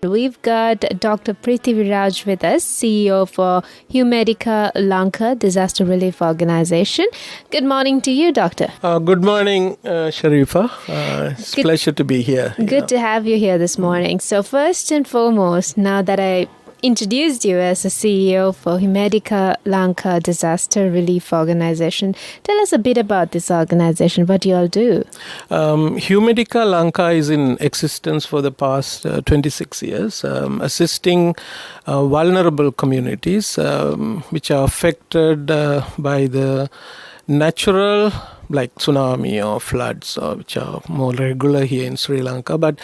We've got Dr. Preethi Viraj with us, CEO for Humedica Lanka Disaster Relief Organization. Good morning to you, Doctor. Good morning, Sharifa. It's a pleasure to be here. Good to have you here this morning. So first and foremost, now that I introduced you as a CEO for Humedica Lanka Disaster Relief Organization, tell us a bit about this organization. What do you all do? Humedica Lanka is in existence for the past 26 years, assisting vulnerable communities which are affected by the natural, like tsunami or floods, which are more regular here in Sri Lanka, but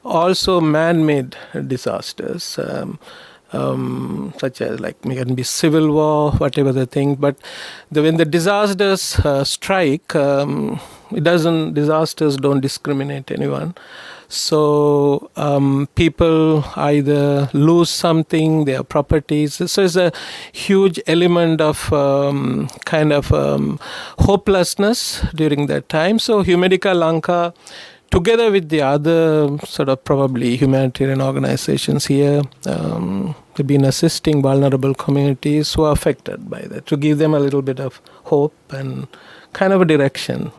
also man-made disasters. Such as like it can be civil war, whatever the thing. But when the disasters strike, disasters don't discriminate anyone. So people either lose something, their properties. So it's a huge element of hopelessness during that time. So Humedica Lanka, together with the other sort of probably humanitarian organizations here, they've been assisting vulnerable communities who are affected by that, to give them a little bit of hope and kind of a direction.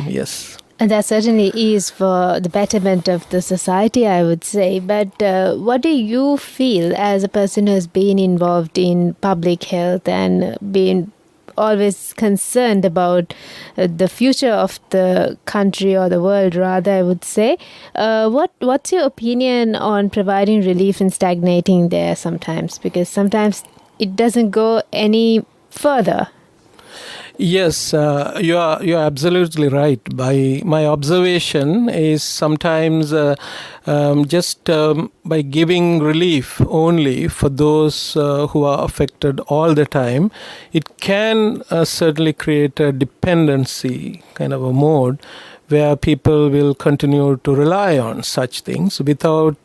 Yes. And that certainly is for the betterment of the society, I would say. But what do you feel as a person who has been involved in public health and been always concerned about the future of the country or the world, rather, I would say. What's your opinion on providing relief and stagnating there sometimes? Because sometimes it doesn't go any further. Yes, you're absolutely right. By my observation is sometimes just by giving relief only for those who are affected all the time, it can certainly create a dependency kind of a mode where people will continue to rely on such things without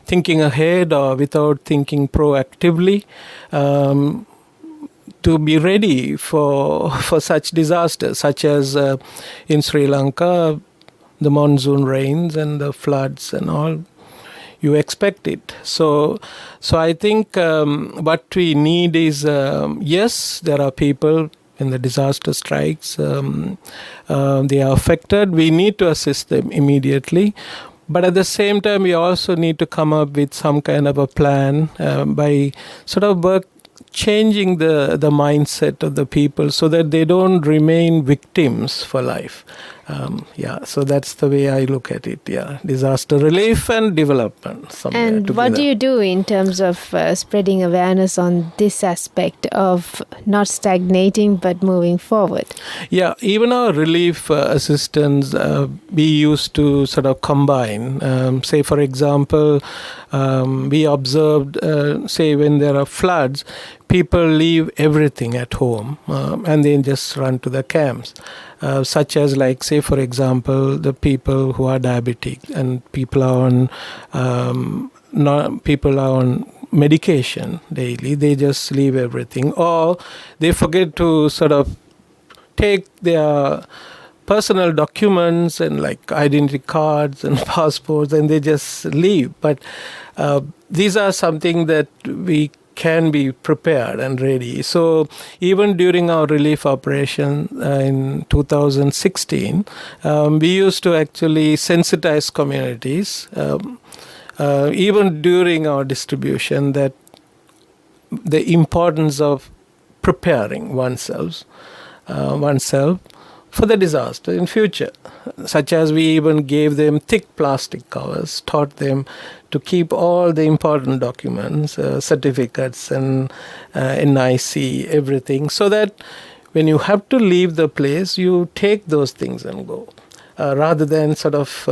thinking ahead or without thinking proactively. To be ready for such disasters, such as in Sri Lanka, the monsoon rains and the floods and all, you expect it. So I think what we need is, yes, there are people when the disaster strikes, they are affected. We need to assist them immediately. But at the same time, we also need to come up with some kind of a plan by sort of changing the mindset of the people so that they don't remain victims for life. So that's the way I look at it. Disaster relief and development. And together. What do you do in terms of spreading awareness on this aspect of not stagnating but moving forward? Yeah, even our relief assistance, we used to sort of combine. Say, for example, we observed, say, when there are floods, people leave everything at home and then just run to the camps. Such as, like, say, for example, the people who are diabetic and people are on medication daily, they just leave everything, or they forget to sort of take their personal documents and like identity cards and passports, and they just leave. But these are something that we can be prepared and ready. So even during our relief operation in 2016, we used to actually sensitize communities, even during our distribution, that the importance of preparing oneself for the disaster in future, such as we even gave them thick plastic covers, taught them to keep all the important documents, certificates and NIC, everything, so that when you have to leave the place, you take those things and go, rather than sort of,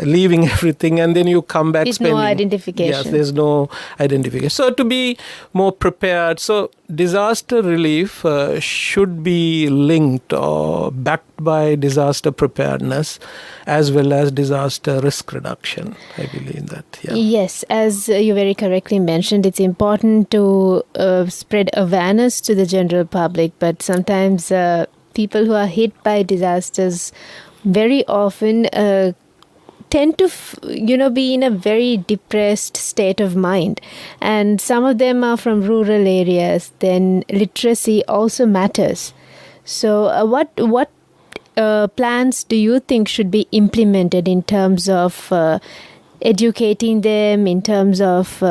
leaving everything and then you come back. There's no identification. Yes, there's no identification. So to be more prepared, so disaster relief should be linked or backed by disaster preparedness as well as disaster risk reduction. I believe that. Yeah. Yes, as you very correctly mentioned, it's important to spread awareness to the general public, but sometimes people who are hit by disasters very often tend to, be in a very depressed state of mind. And some of them are from rural areas. Then literacy also matters. So what plans do you think should be implemented in terms of educating them, in terms of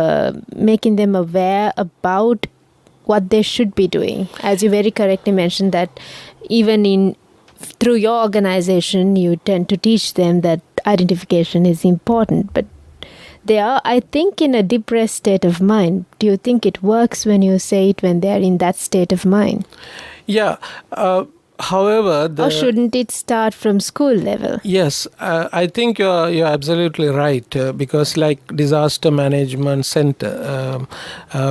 making them aware about what they should be doing? As you very correctly mentioned that even through your organization, you tend to teach them that identification is important, but they are, I think, in a depressed state of mind. Do you think it works when you say it when they are in that state of mind? Yeah. However, or shouldn't it start from school level? Yes, I think you're absolutely right, because like Disaster Management Center,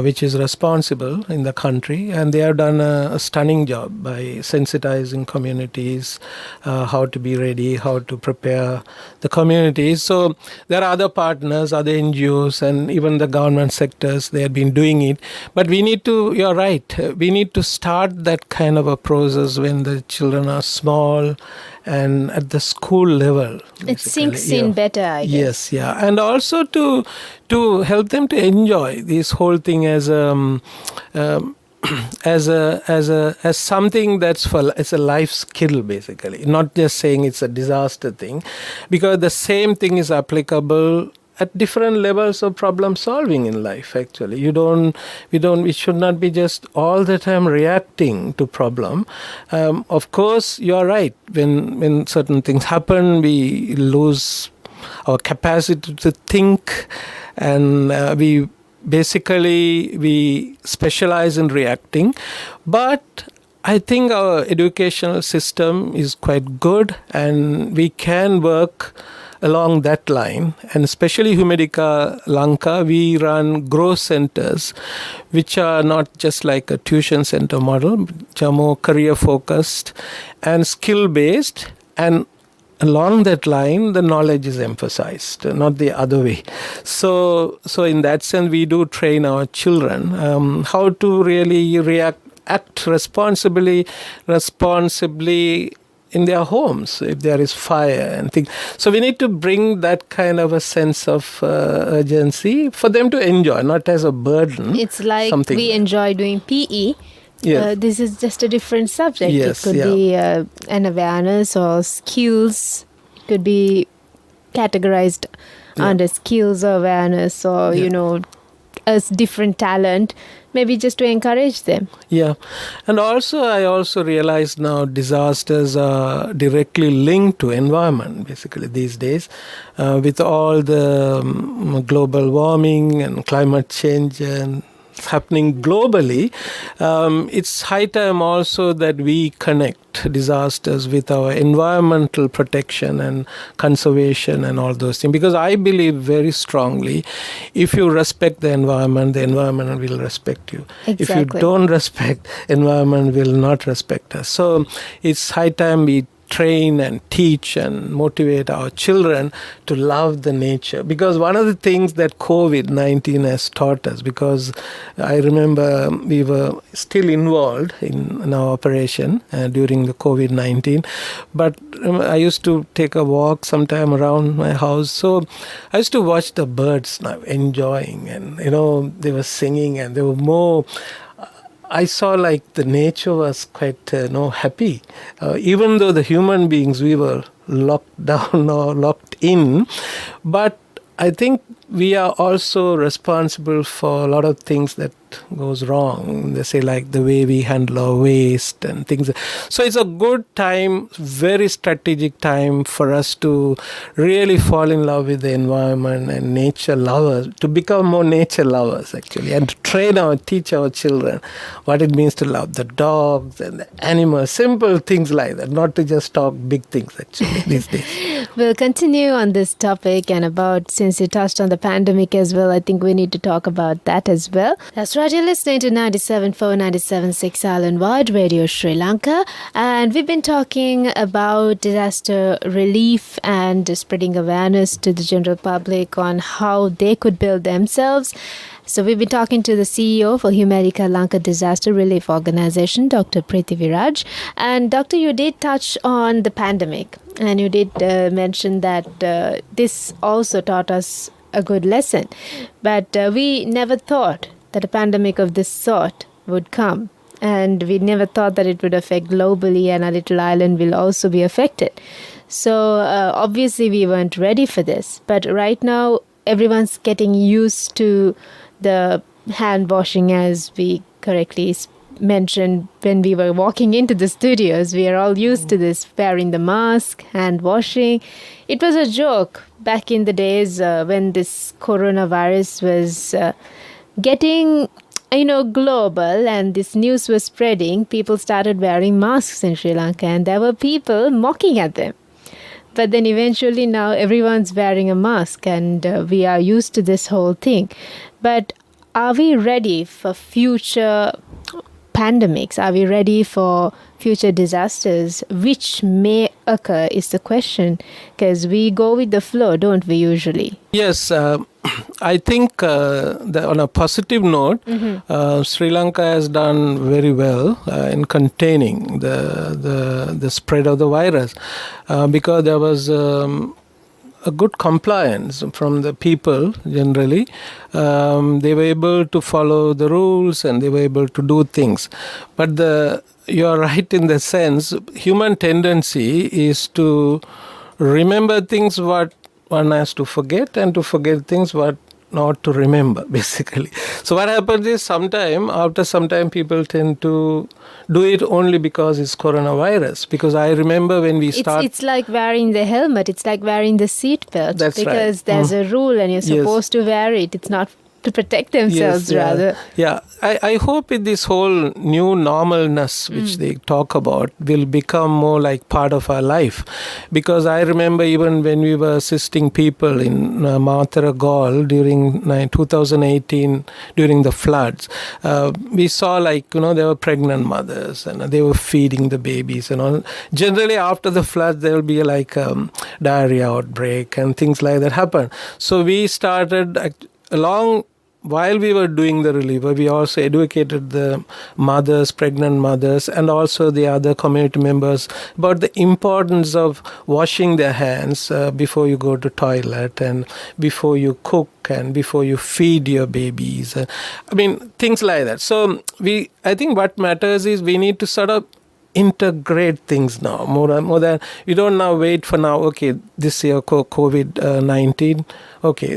which is responsible in the country, and they have done a stunning job by sensitizing communities, how to be ready, how to prepare the communities. So there are other partners, other NGOs, and even the government sectors, they have been doing it. But we need to, you're right, we need to start that kind of a process when the children are small and at the school level. It sinks in better, I guess. Yes, yeah. And also to help them to enjoy this whole thing as as something it's a life skill, basically, not just saying it's a disaster thing, because the same thing is applicable at different levels of problem solving in life. Actually, we should not be just all the time reacting to problem. Of course, you are right. When certain things happen, we lose our capacity to think, and we specialize in reacting. But I think our educational system is quite good, and we can work along that line. And especially Humedica Lanka, we run growth centers, which are not just like a tuition center model, which are more career focused and skill based. And along that line, the knowledge is emphasized, not the other way. So in that sense, we do train our children how to really act responsibly in their homes if there is fire and things. So we need to bring that kind of a sense of urgency for them to enjoy, not as a burden. It's like we enjoy doing PE. Yes. This is just a different subject. Yes, it could be an awareness or skills. It could be categorized under skills or awareness or, a different talent, maybe just to encourage them. Yeah. And I also realize now disasters are directly linked to environment, basically, these days, with all the global warming and climate change and happening globally. It's high time also that we connect disasters with our environmental protection and conservation and all those things, because I believe very strongly, if you respect the environment will respect you. Exactly. If you don't respect, environment will not respect us. So it's high time we train and teach and motivate our children to love the nature. Because one of the things that COVID-19 has taught us, because I remember we were still involved in our operation during the COVID-19, but I used to take a walk sometime around my house. So I used to watch the birds now enjoying, and they were singing, and they were more. I saw like the nature was quite happy, even though the human beings, we were locked down or locked in. But I think we are also responsible for a lot of things that goes wrong. They say like the way we handle our waste and things. So it's a good time, very strategic time for us to really fall in love with the environment and nature lovers, to become more nature lovers actually, and to teach our children what it means to love the dogs and the animals, simple things like that, not to just talk big things actually these days. We'll continue on this topic, and since you touched on the pandemic as well, I think we need to talk about that as well. That's right, you're listening to 97.4, 97.6 Island-wide Radio Sri Lanka, and we've been talking about disaster relief and spreading awareness to the general public on how they could build themselves. So we've been talking to the CEO for Humedica Lanka Disaster Relief Organization, Dr. Preethi Viraj. And Doctor, you did touch on the pandemic. And you did mention that this also taught us a good lesson. But we never thought that a pandemic of this sort would come. And we never thought that it would affect globally and our little island will also be affected. So obviously we weren't ready for this. But right now, everyone's getting used to the hand washing, as we correctly mentioned when we were walking into the studios. We are all used to this, wearing the mask, hand washing. It was a joke back in the days when this coronavirus was getting global and this news was spreading. People started wearing masks in Sri Lanka and there were people mocking at them. But then eventually now everyone's wearing a mask and we are used to this whole thing. But are we ready for future pandemics? Are we ready for future disasters which may occur is the question, because we go with the flow, don't we, usually? Yes, I think that on a positive note, Sri Lanka has done very well in containing the spread of the virus because there was a good compliance from the people generally. They were able to follow the rules and they were able to do things. But you're right in the sense, human tendency is to remember things what one has to forget and to forget things what not to remember, basically. So what happens is after some time people tend to do it only because it's coronavirus. Because I remember when we start... It's like wearing the helmet. It's like wearing the seat belt. That's because right. There's a rule and you're supposed to wear it. It's not to protect themselves, rather. Yeah, I hope this whole new normalness which they talk about will become more like part of our life. Because I remember even when we were assisting people in Mathura Gaul during 2018, during the floods, we saw there were pregnant mothers and they were feeding the babies and all. Generally after the floods there will be diarrhea outbreak and things like that happen. So we started while we were doing the reliever, we also educated the mothers, pregnant mothers, and also the other community members about the importance of washing their hands before you go to toilet and before you cook and before you feed your babies. Things like that. So I think what matters is we need to sort of integrate things now more than we don't now wait for this year COVID-19,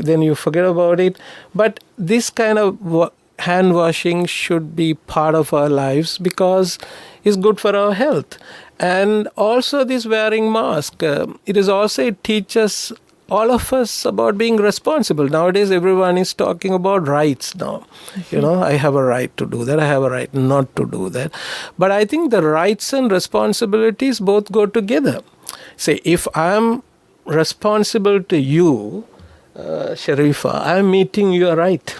then you forget about it. But this kind of hand washing should be part of our lives because it's good for our health. And also this wearing mask, it teaches all of us about being responsible. Nowadays, everyone is talking about rights now. I have a right to do that. I have a right not to do that. But I think the rights and responsibilities both go together. Say, if I'm responsible to you, Sharifa, I'm meeting your right,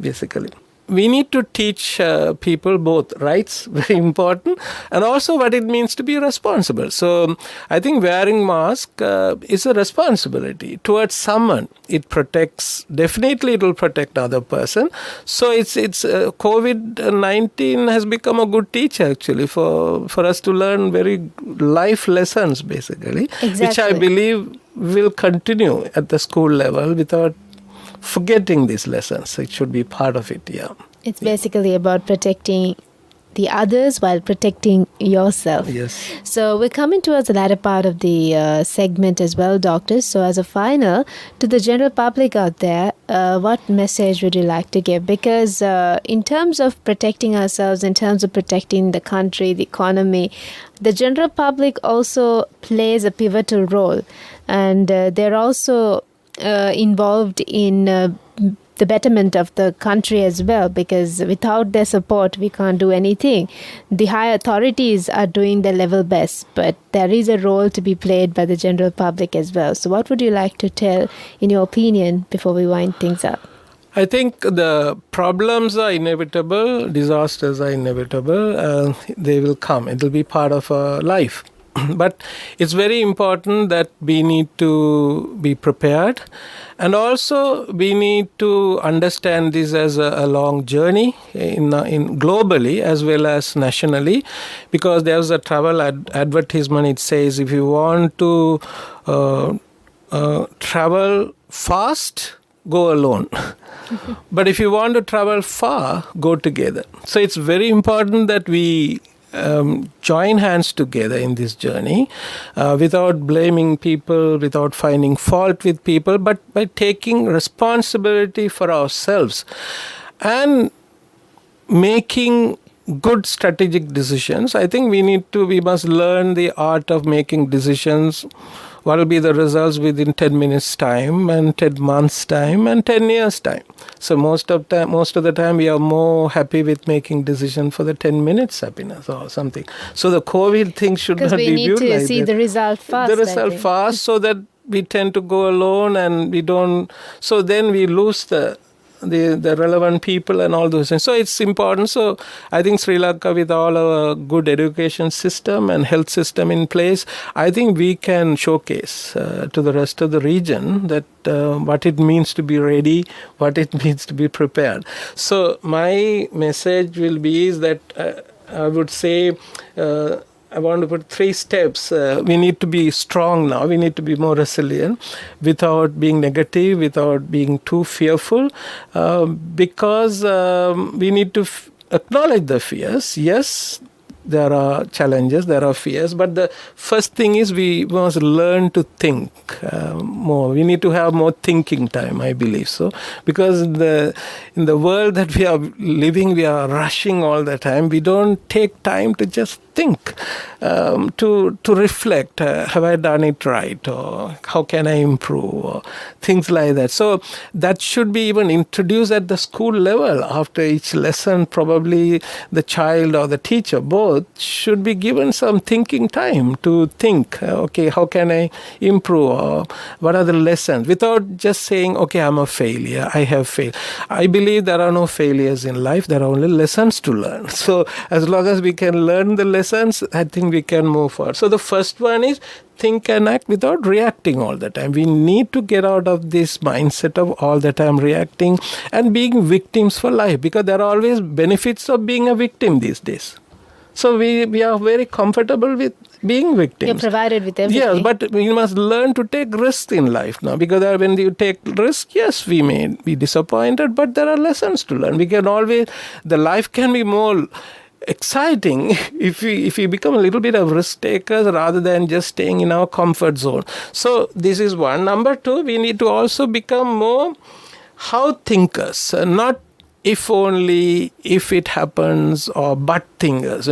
basically. We need to teach people both rights, very important, and also what it means to be responsible. So I think wearing mask is a responsibility towards someone. It protects, definitely it will protect other person. So it's COVID-19 has become a good teacher actually for us to learn very life lessons basically, Exactly. Which I believe will continue at the school level without forgetting these lessons. It should be part of it, yeah. It's basically about protecting the others while protecting yourself. Yes. So we're coming towards the latter part of the segment as well, doctors. So as a final, to the general public out there, what message would you like to give? Because in terms of protecting ourselves, in terms of protecting the country, the economy, the general public also plays a pivotal role. And they're also involved in the betterment of the country as well, because without their support we can't do anything. The high authorities are doing their level best, but there is a role to be played by the general public as well. So what would you like to tell, in your opinion, before we wind things up? I think the problems are inevitable, disasters are inevitable, they will come. It will be part of our life. But it's very important that we need to be prepared, and also we need to understand this as a long journey in globally as well as nationally, because there's a travel advertisement. It says if you want to travel fast, go alone. But if you want to travel far, go together. So it's very important that we join hands together in this journey without blaming people, without finding fault with people, but by taking responsibility for ourselves and making good strategic decisions. I think we must learn the art of making decisions. What will be the results within 10 minutes time, and 10 months time, and 10 years time? So most of the time we are more happy with making decision for the 10 minutes happiness or something. So the COVID thing should not be viewed like that. Because we need to see the result fast. The result fast, so that we tend to go alone and we don't. So then we lose the relevant people and all those things. So it's important. So I think Sri Lanka, with all our good education system and health system in place, I think we can showcase to the rest of the region that what it means to be ready, what it means to be prepared. So my message will be is that I would say I want to put 3 steps. We need to be strong now. We need to be more resilient without being negative, without being too fearful, because we need to acknowledge the fears. Yes, there are challenges, there are fears, but the first thing is we must learn to think more. We need to have more thinking time, I believe so, because in the world that we are living, we are rushing all the time. We don't take time to just think, to reflect. Have I done it right, or how can I improve, or things like that. So that should be even introduced at the school level. After each lesson, probably the child or the teacher, both, should be given some thinking time to think, okay, how can I improve, or what are the lessons, without just saying, okay, I'm a failure, I have failed. I believe there are no failures in life, there are only lessons to learn. So as long as we can learn the lessons, I think we can move forward. So the first one is think and act without reacting all the time. We need to get out of this mindset of all the time reacting and being victims for life, because there are always benefits of being a victim these days. So we are very comfortable with being victims. You're provided with everything. Yes, but we must learn to take risks in life now, because when you take risks, yes, we may be disappointed, but there are lessons to learn. We can always, the life can be more exciting if we become a little bit of risk takers rather than just staying in our comfort zone. So this is one. Number 2, we need to also become more how thinkers, not if only, if it happens, or but thinkers,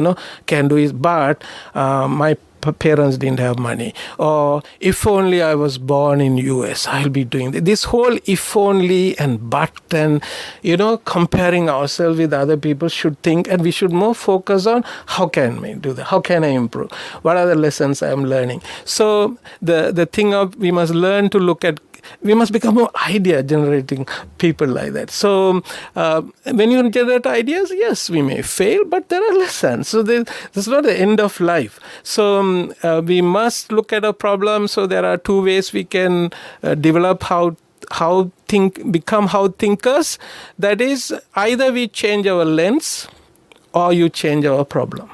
can do it, but my parents didn't have money, or if only I was born in US, I'll be doing this whole if only and but, and comparing ourselves with other people should think, and we should more focus on how can we do that, how can I improve, what are the lessons I'm learning. So the thing of, we must learn to look at, we must become more idea generating people like that. So when you generate ideas, yes, we may fail, but there are lessons. So this is not the end of life. So we must look at a problem. So there are 2 ways we can develop become how thinkers. That is, either we change our lens or you change our problem.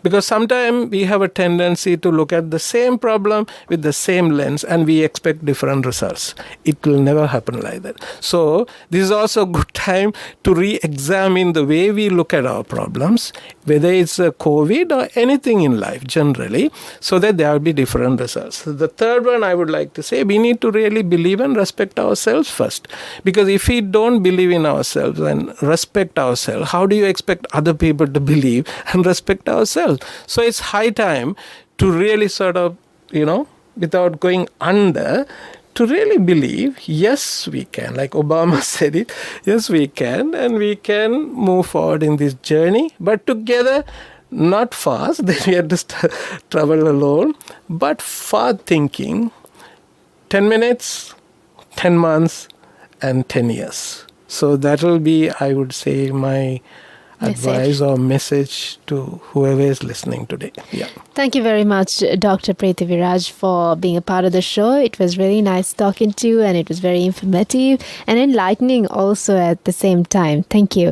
Because sometimes we have a tendency to look at the same problem with the same lens and we expect different results. It will never happen like that. So this is also a good time to re-examine the way we look at our problems, whether it's COVID or anything in life generally, so that there will be different results. So the third one I would like to say, we need to really believe and respect ourselves first. Because if we don't believe in ourselves and respect ourselves, how do you expect other people to believe and respect ourselves? So it's high time to really sort of, without going under, to really believe, yes, we can. Like Obama said it, yes, we can. And we can move forward in this journey. But together, not fast, then we have to travel alone, but far thinking, 10 minutes, 10 months, and 10 years. So that will be, I would say, my advice or message to whoever is listening today. Yeah. Thank you very much, Dr. Preethi Viraj, for being a part of the show. It was really nice talking to you, and it was very informative and enlightening also at the same time. Thank you.